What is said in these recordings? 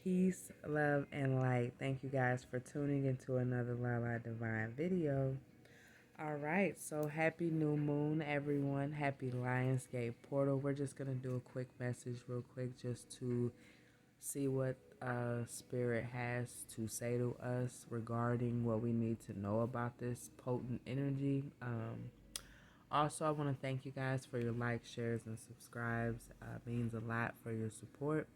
Peace, love, and light. Thank you guys for tuning into another Lala Divine video. All right, so happy new moon, everyone. Happy Lionsgate portal. We're just going to do a quick message, real quick, just to see what Spirit has to say to us regarding what we need to know about this potent energy. Also, I want to thank you guys for your likes, shares, and subscribes. Means a lot for your support.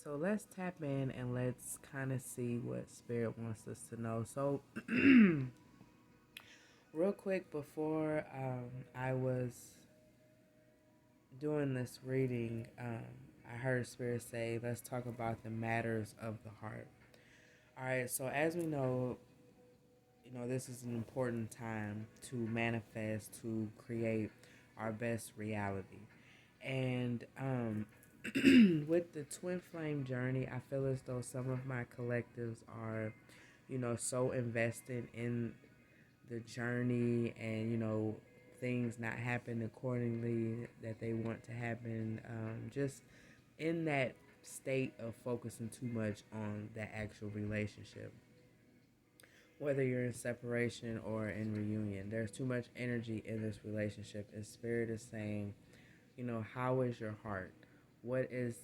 So let's tap in and let's kind of see what Spirit wants us to know. So, real quick, before I was doing this reading, I heard Spirit say, let's talk about the matters of the heart. All right, so as we know, this is an important time to manifest, to create our best reality. And with the twin flame journey, I feel as though some of my collectives are, so invested in the journey and, things not happen accordingly that they want to happen. Just in that state of focusing too much on the actual relationship. Whether you're in separation or in reunion, there's too much energy in this relationship. And Spirit is saying, how is your heart? What is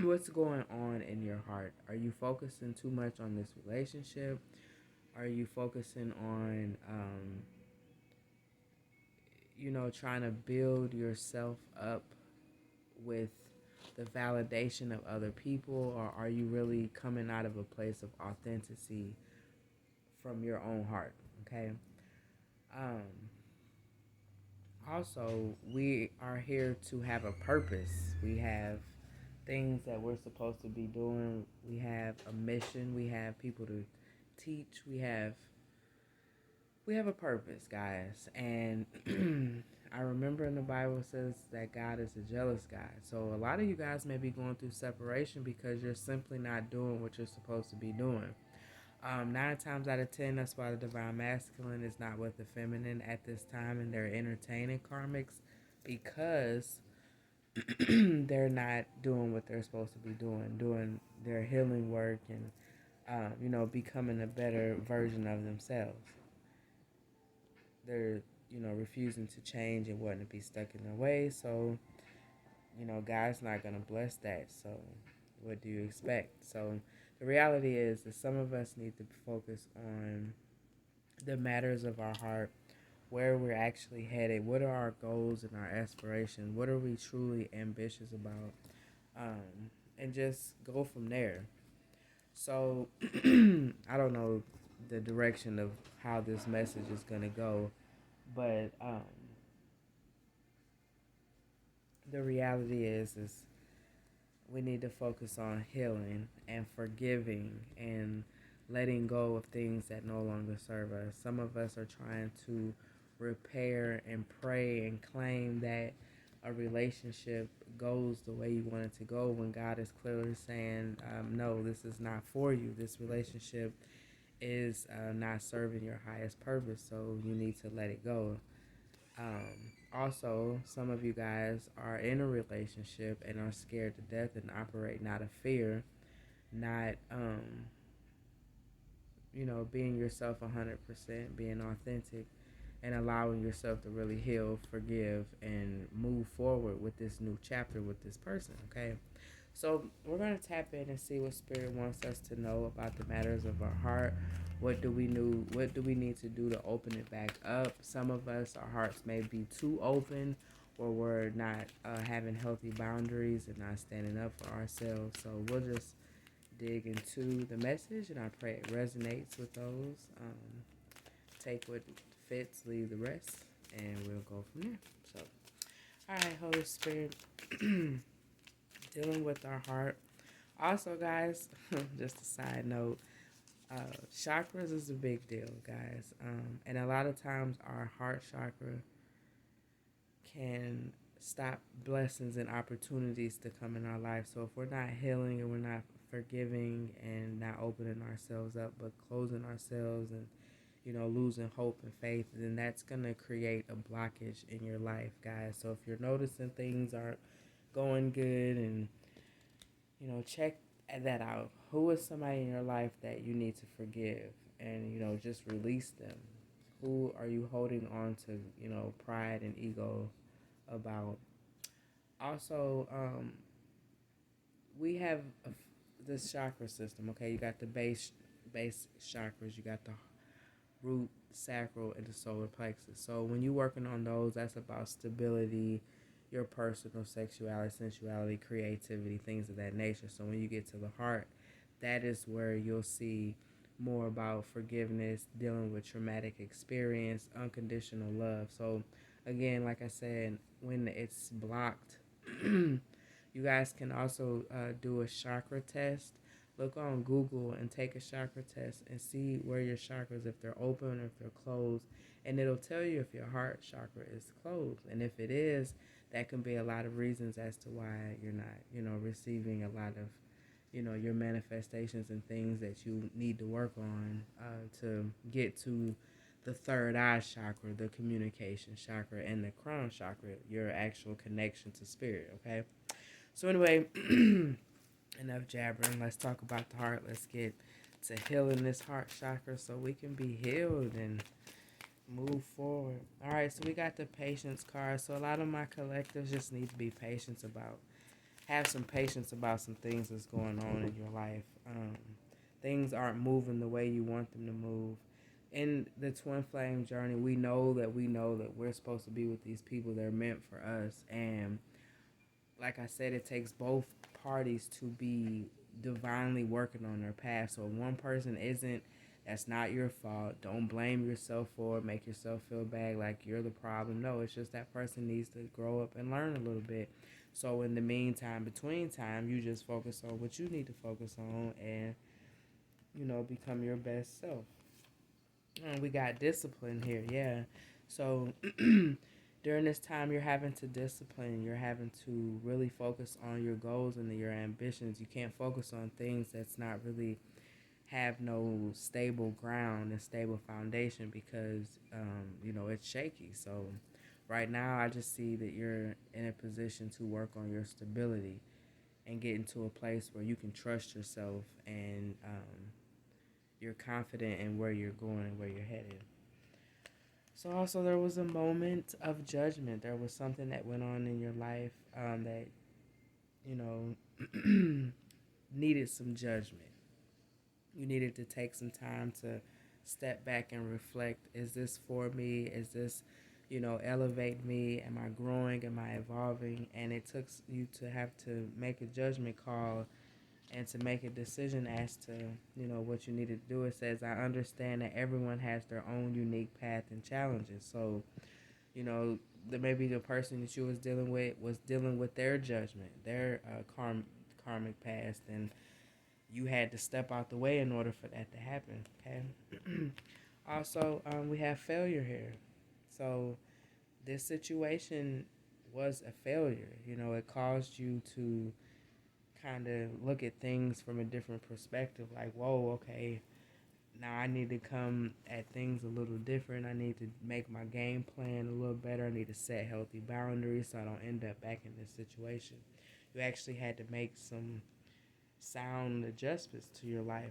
what's going on in your heart? Are you focusing too much on this relationship? Are you focusing on trying to build yourself up with the validation of other people, or are you really coming out of a place of authenticity from your own heart? Okay. Um Also, we are here to have a purpose. We have things that we're supposed to be doing. We have a mission. We have people to teach. We have a purpose, guys. And I remember in the Bible it says that God is a jealous God. So a lot of you guys may be going through separation because you're simply not doing what you're supposed to be doing. 9 times out of 10, that's why the divine masculine is not with the feminine at this time, and they're entertaining karmics because they're not doing what they're supposed to be doing their healing work and, becoming a better version of themselves. They're, refusing to change and wanting to be stuck in their ways. So, God's not going to bless that. So, what do you expect? So, the reality is that some of us need to focus on the matters of our heart, where we're actually headed, what are our goals and our aspirations, what are we truly ambitious about, and just go from there. So, I don't know the direction of how this message is going to go, but the reality is we need to focus on healing and forgiving and letting go of things that no longer serve us. Some of us are trying to repair and pray and claim that a relationship goes the way you want it to go when God is clearly saying, no, this is not for you. This relationship is not serving your highest purpose, so you need to let it go. Also, some of you guys are in a relationship and are scared to death and operate out of fear, not, being yourself 100%, being authentic, and allowing yourself to really heal, forgive, and move forward with this new chapter with this person, okay? So we're going to tap in and see what Spirit wants us to know about the matters of our heart. What do we need to do to open it back up? Some of us, our hearts may be too open, or we're not having healthy boundaries and not standing up for ourselves. So we'll just dig into the message, and I pray it resonates with those. Take what fits, leave the rest, and we'll go from there. So, all right, Holy Spirit, dealing with our heart. Also, guys, just a side note, chakras is a big deal, guys. And a lot of times our heart chakra can stop blessings and opportunities to come in our life. So if we're not healing and we're not forgiving and not opening ourselves up, but closing ourselves and, losing hope and faith, then that's going to create a blockage in your life, guys. So if you're noticing things aren't going good and, check that out. Who is somebody in your life that you need to forgive and, just release them? Who are you holding on to, pride and ego about? Also, we have this chakra system. Okay, you got the base chakras. You got the root, sacral, and the solar plexus. So when you're working on those, that's about stability, your personal sexuality, sensuality, creativity, things of that nature. So when you get to the heart, that is where you'll see more about forgiveness, dealing with traumatic experience, unconditional love. So again, like I said, when it's blocked, you guys can also do a chakra test. Look on Google and take a chakra test and see where your chakras, if they're open or if they're closed. And it'll tell you if your heart chakra is closed. And if it is, that can be a lot of reasons as to why you're not, receiving a lot of, your manifestations and things that you need to work on to get to the third eye chakra, the communication chakra, and the crown chakra, your actual connection to spirit, okay? So anyway, enough jabbering. Let's talk about the heart. Let's get to healing this heart chakra so we can be healed and move forward. All right, so we got the patience card. So a lot of my collectives just need to be patient about, have some patience about some things that's going on in your life. Things aren't moving the way you want them to move. In the twin flame journey, we know that we're supposed to be with these people that are meant for us, and like I said, it takes both parties to be divinely working on their path. So if one person isn't, that's not your fault. Don't blame yourself for it. Make yourself feel bad like you're the problem. No, it's just that person needs to grow up and learn a little bit. So in the meantime, between time, you just focus on what you need to focus on and, become your best self. We got discipline here, yeah. So during this time, you're having to discipline. You're having to really focus on your goals and your ambitions. You can't focus on things that's not really have no stable ground and stable foundation because it's shaky. So right now, I just see that you're in a position to work on your stability and get into a place where you can trust yourself and you're confident in where you're going and where you're headed. So also there was a moment of judgment. There was something that went on in your life that you know needed some judgment. You needed to take some time to step back and reflect. Is this for me? Is this, elevate me? Am I growing? Am I evolving? And it took you to have to make a judgment call and to make a decision as to, what you need to do. It says, I understand that everyone has their own unique path and challenges. So, maybe the person that you was dealing with their judgment, their karmic past, and you had to step out the way in order for that to happen. Okay. Also, we have failure here. So this situation was a failure. It caused you to kind of look at things from a different perspective. Like, whoa, okay, now I need to come at things a little different. I need to make my game plan a little better. I need to set healthy boundaries so I don't end up back in this situation. You actually had to make some sound adjustments to your life.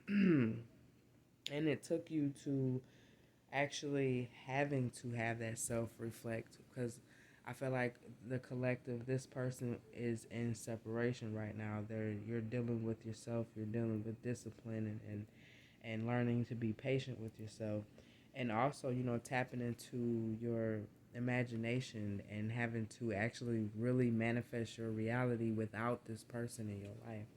And it took you to actually having to have that self reflect because I feel like the collective, this person is in separation right now. You're dealing with yourself, you're dealing with discipline and learning to be patient with yourself. And also, tapping into your imagination and having to actually really manifest your reality without this person in your life.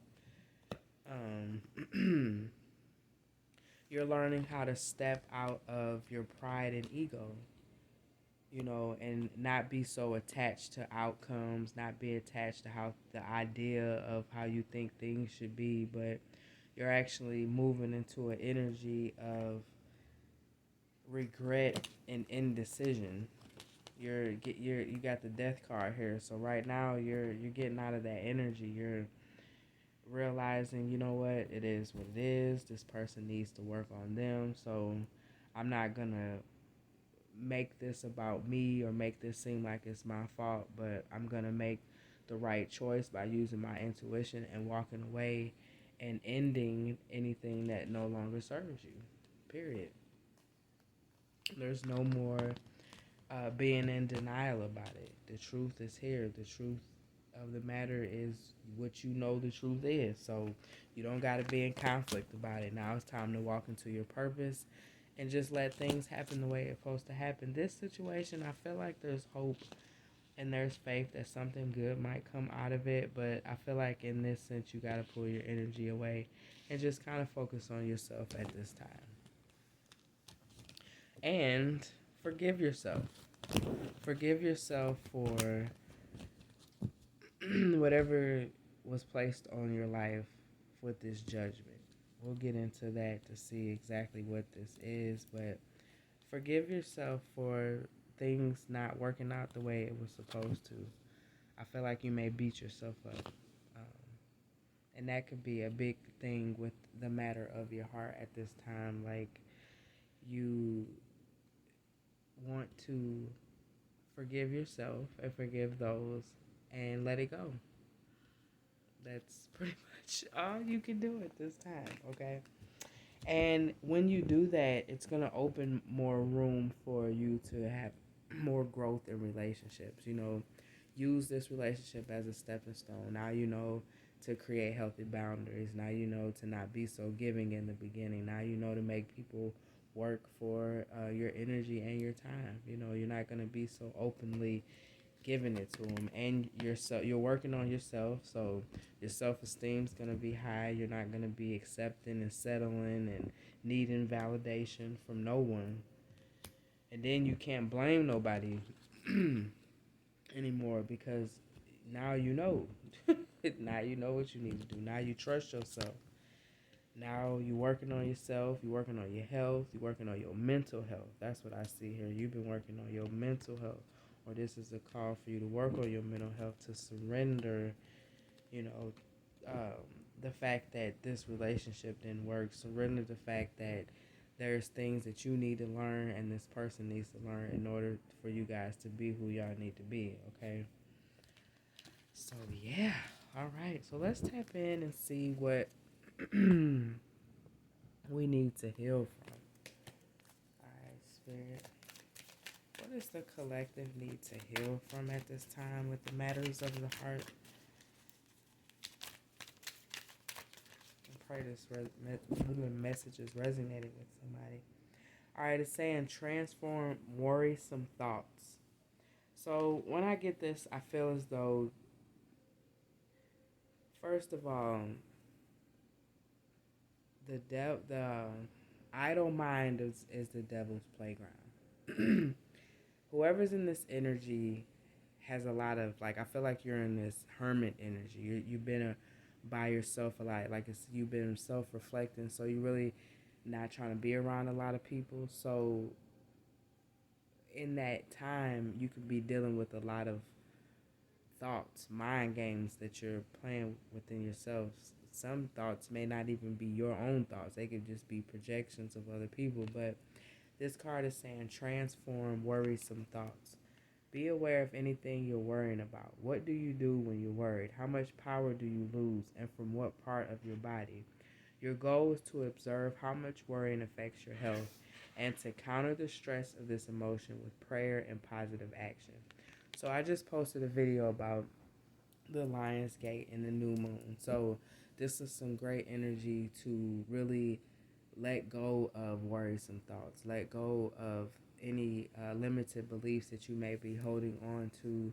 You're learning how to step out of your pride and ego, and not be so attached to outcomes, not be attached to how the idea of how you think things should be, but you're actually moving into an energy of regret and indecision. You got the death card here, so right now you're getting out of that energy. You're realizing, what, it is what it is. This person needs to work on them, so I'm not gonna make this about me or make this seem like it's my fault, but I'm gonna make the right choice by using my intuition and walking away and ending anything that no longer serves you. Period. There's no more being in denial about it. The truth is here. The truth of the matter is what you know the truth is. So you don't got to be in conflict about it. Now it's time to walk into your purpose and just let things happen the way it's supposed to happen. This situation, I feel like there's hope and there's faith that something good might come out of it. But I feel like in this sense, you got to pull your energy away and just kind of focus on yourself at this time. And forgive yourself. Forgive yourself for whatever was placed on your life with this judgment. We'll get into that to see exactly what this is, but forgive yourself for things not working out the way it was supposed to. I feel like you may beat yourself up. And that could be a big thing with the matter of your heart at this time. Like, you want to forgive yourself and forgive those and let it go. That's pretty much all you can do at this time, okay? And when you do that, it's going to open more room for you to have more growth in relationships. You know, use this relationship as a stepping stone. Now you know to create healthy boundaries. Now you know to not be so giving in the beginning. Now you know to make people work for your energy and your time. You know, you're not going to be so openly giving it to them, and you're working on yourself, so your self-esteem is going to be high. You're not going to be accepting and settling and needing validation from no one, and then you can't blame nobody anymore, because now you know. Now you know what you need to do. Now you trust yourself. Now you're working on yourself. You're working on your health. You're working on your mental health. That's what I see here. You've been working on your mental health. Or this is a call for you to work on your mental health, to surrender, you know, the fact that this relationship didn't work. Surrender the fact that there's things that you need to learn and this person needs to learn in order for you guys to be who y'all need to be, okay? So, yeah. All right. So let's tap in and see what we need to heal from. All right, Spirit. What does the collective need to heal from at this time with the matters of the heart? I pray this message is resonating with somebody. All right, it's saying transform worrisome thoughts. So when I get this, I feel as though, first of all, the idle mind is the devil's playground. Whoever's in this energy has a lot of, like, I feel like you're in this hermit energy. You've been by yourself a lot. Like, you've been self-reflecting, so you're really not trying to be around a lot of people. So in that time, you could be dealing with a lot of thoughts, mind games that you're playing within yourself. Some thoughts may not even be your own thoughts. They could just be projections of other people. But this card is saying transform worrisome thoughts. Be aware of anything you're worrying about. What do you do when you're worried? How much power do you lose, and from what part of your body? Your goal is to observe how much worrying affects your health and to counter the stress of this emotion with prayer and positive action. So I just posted a video about the Lion's Gate and the new moon. So this is some great energy to really let go of worrisome thoughts. Let go of any limited beliefs that you may be holding on to,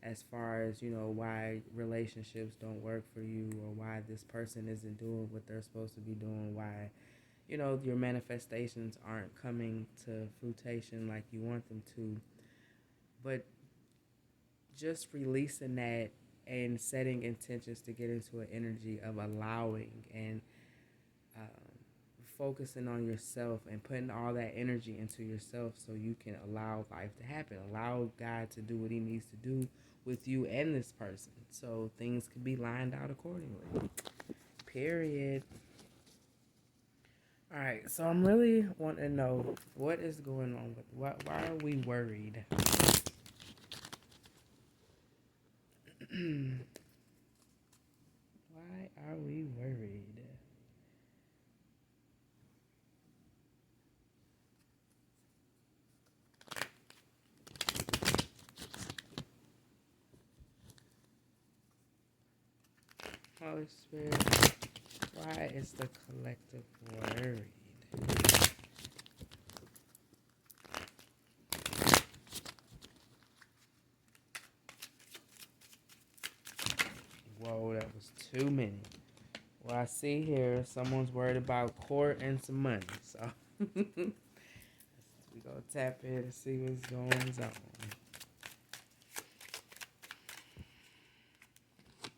as far as, you know, why relationships don't work for you, or why this person isn't doing what they're supposed to be doing, why, you know, your manifestations aren't coming to fruition like you want them to. But just releasing that and setting intentions to get into an energy of allowing and focusing on yourself and putting all that energy into yourself, so you can allow life to happen. Allow God to do what he needs to do with you and this person, so things can be lined out accordingly. Period. All right, so I'm really wanting to know what is going on with why are we worried? Why are we worried? Holy Spirit, why is the collective worried? Whoa, that was too many. Well, I see here someone's worried about court and some money. So we gonna tap in and see what's going on.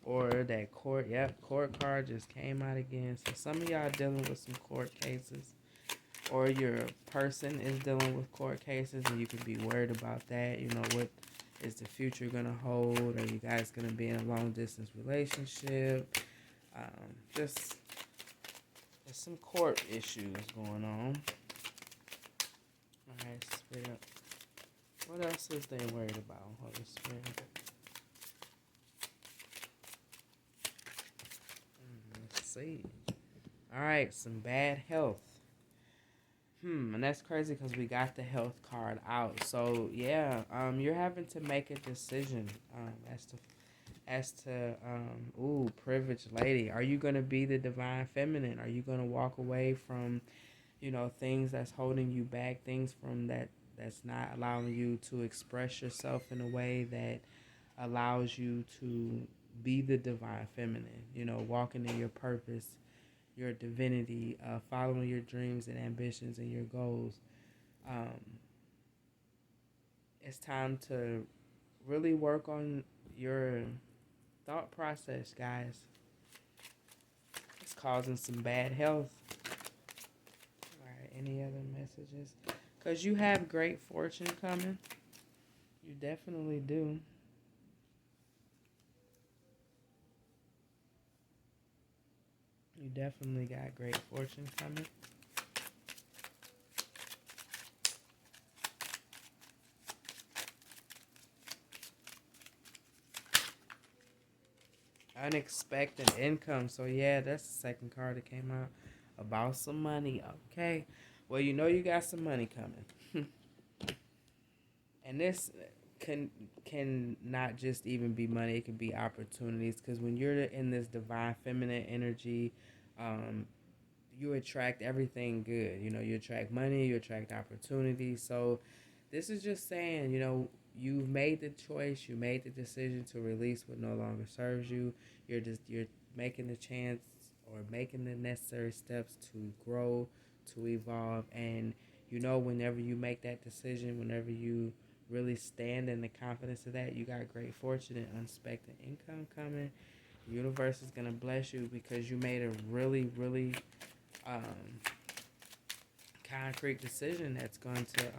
Or that court, yep, court card just came out again. So some of y'all dealing with some court cases, or your person is dealing with court cases, and you can be worried about that. You know, what is the future gonna hold? Are you guys gonna be in a long distance relationship? Just there's some court issues going on. All right, Spirit. What else is they worried about, Holy Spirit? Let's see. All right, some bad health. And that's crazy because we got the health card out. So yeah, you're having to make a decision ooh, privileged lady. Are you gonna be the divine feminine? Are you gonna walk away from, things that's holding you back, things from that's not allowing you to express yourself in a way that allows you to be the divine feminine, walking in your purpose, your divinity, following your dreams and ambitions and your goals. Um, it's time to really work on your thought process, guys. It's causing some bad health. All right, any other messages? Because you have great fortune coming. You definitely do. You definitely got great fortune coming. Unexpected income. So yeah, that's the second card that came out about some money. Okay. Well, you got some money coming. And this can not just even be money, it can be opportunities, because when you're in this divine feminine energy, um, you attract everything good. You attract money, you attract opportunities. So this is just saying, you've made the choice, you made the decision to release what no longer serves you. You're making the chance or making the necessary steps to grow, to evolve. And whenever you make that decision, whenever you really stand in the confidence of that, you got great fortune and unexpected income coming. The universe is gonna bless you because you made a really, really um, concrete decision that's going to,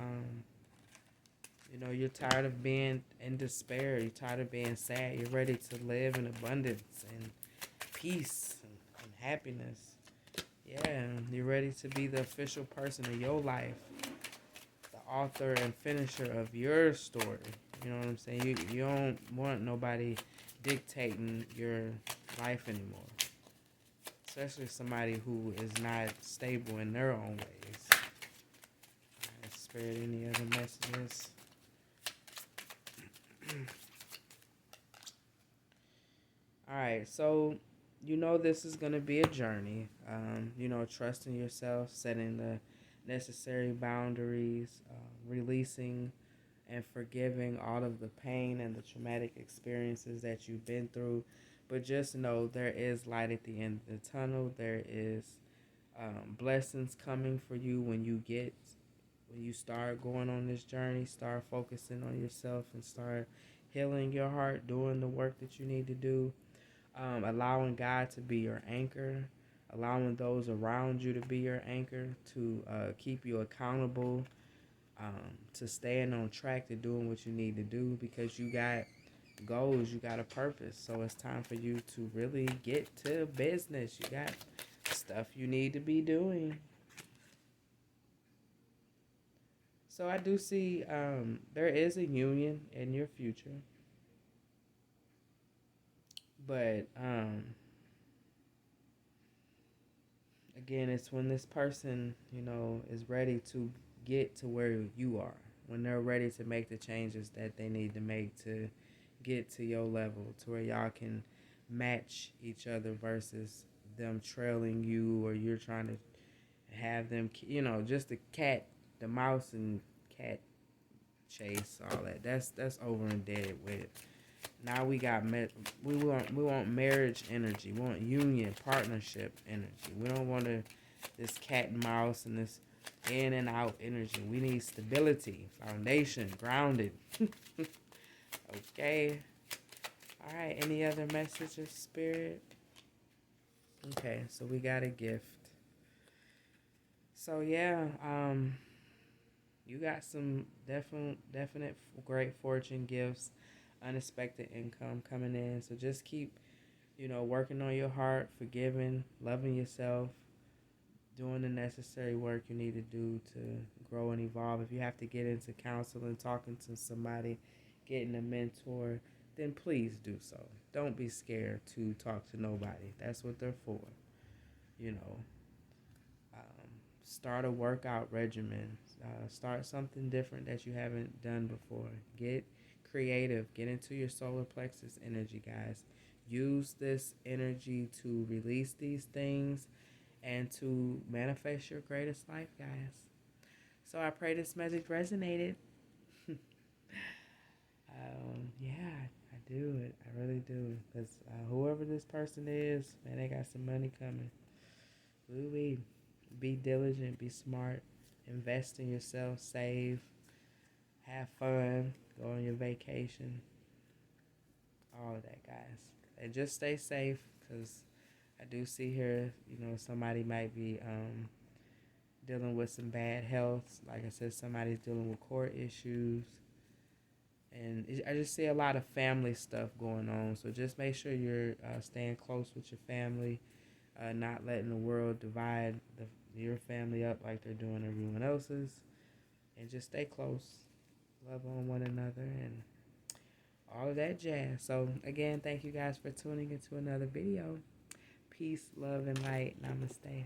you're tired of being in despair. You're tired of being sad. You're ready to live in abundance and peace and happiness. Yeah, you're ready to be the official person of your life, the author and finisher of your story. You know what I'm saying? You don't want nobody dictating your life anymore, especially somebody who is not stable in their own ways. Right, Spirit, any other messages? All right, so this is going to be a journey. Trusting yourself, setting the necessary boundaries, releasing and forgiving all of the pain and the traumatic experiences that you've been through. But just know there is light at the end of the tunnel. There is blessings coming for you when you start going on this journey, start focusing on yourself and start healing your heart, doing the work that you need to do, allowing God to be your anchor, allowing those around you to be your anchor, to keep you accountable, to staying on track to doing what you need to do, because you got goals, you got a purpose. So it's time for you to really get to business. You got stuff you need to be doing. So I do see there is a union in your future. But again, it's when this person, is ready to get to where you are, when they're ready to make the changes that they need to make to get to your level, to where y'all can match each other versus them trailing you, or you're trying to have them, just the mouse and cat chase, all that. That's over and dead with. Now we want marriage energy. We want union, partnership energy. We don't want this cat and mouse and this in and out energy. We need stability, foundation, grounded. Okay. All right. Any other messages, spirit? Okay. So we got a gift. So yeah, you got some definite great fortune gifts, unexpected income coming in. So just keep, working on your heart, forgiving, loving yourself, doing the necessary work you need to do to grow and evolve. If you have to get into counseling, talking to somebody, getting a mentor, then please do so. Don't be scared to talk to nobody. That's what they're for. You know, start a workout regimen. Start something different that you haven't done before. Get creative. Get into your solar plexus energy, guys. Use this energy to release these things and to manifest your greatest life, guys. So I pray this message resonated. Yeah, I do it. I really do. Because whoever this person is, man, they got some money coming. Woo-wee. Be diligent, be smart, invest in yourself, save, have fun, go on your vacation, all of that, guys. And just stay safe, because I do see here, somebody might be dealing with some bad health. Like I said, somebody's dealing with court issues. And I just see a lot of family stuff going on. So just make sure you're staying close with your family, not letting the world divide your family up like they're doing everyone else's. And just stay close, love on one another, and all of that jazz. So again, thank you guys for tuning into another video. Peace, love, and light. Namaste.